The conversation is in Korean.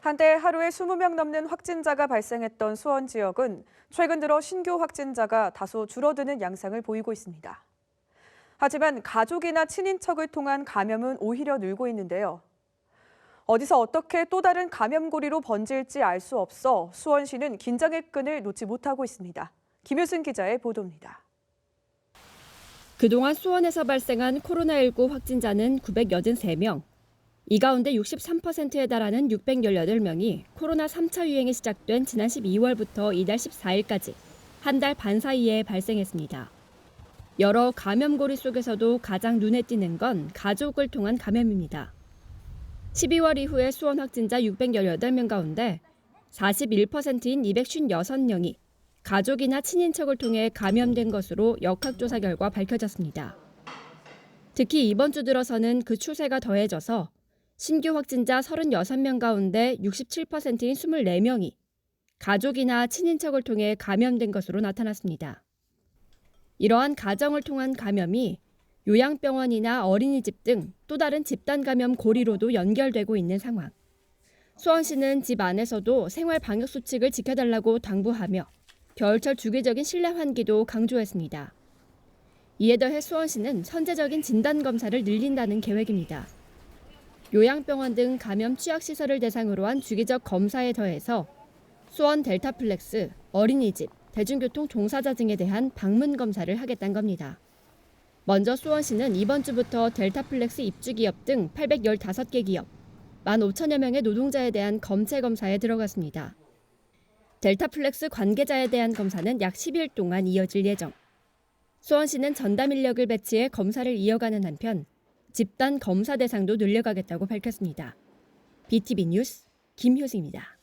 한때 하루에 20명 넘는 확진자가 발생했던 수원 지역은 최근 들어 신규 확진자가 다소 줄어드는 양상을 보이고 있습니다. 하지만 가족이나 친인척을 통한 감염은 오히려 늘고 있는데요. 어디서 어떻게 또 다른 감염고리로 번질지 알 수 없어 수원시는 긴장의 끈을 놓지 못하고 있습니다. 김효승 기자의 보도입니다. 그동안 수원에서 발생한 코로나19 확진자는 983명. 이 가운데 63%에 달하는 618명이 코로나 3차 유행이 시작된 지난 12월부터 이달 14일까지 한 달 반 사이에 발생했습니다. 여러 감염고리 속에서도 가장 눈에 띄는 건 가족을 통한 감염입니다. 12월 이후에 수원 확진자 618명 가운데 41%인 256명이 가족이나 친인척을 통해 감염된 것으로 역학조사 결과 밝혀졌습니다. 특히 이번 주 들어서는 그 추세가 더해져서 신규 확진자 36명 가운데 67%인 24명이 가족이나 친인척을 통해 감염된 것으로 나타났습니다. 이러한 가정을 통한 감염이 요양병원이나 어린이집 등 또 다른 집단 감염 고리로도 연결되고 있는 상황. 수원시는 집 안에서도 생활 방역 수칙을 지켜달라고 당부하며 겨울철 주기적인 실내 환기도 강조했습니다. 이에 더해 수원시는 선제적인 진단 검사를 늘린다는 계획입니다. 요양병원 등 감염 취약시설을 대상으로 한 주기적 검사에 더해서 수원 델타플렉스, 어린이집, 대중교통 종사자 등에 대한 방문 검사를 하겠다는 겁니다. 먼저 수원시는 이번 주부터 델타플렉스 입주기업 등 815개 기업, 15,000여 명의 노동자에 대한 검체 검사에 들어갔습니다. 델타플렉스 관계자에 대한 검사는 약 10일 동안 이어질 예정. 수원시는 전담 인력을 배치해 검사를 이어가는 한편 집단 검사 대상도 늘려가겠다고 밝혔습니다. BTV 뉴스 김효승입니다.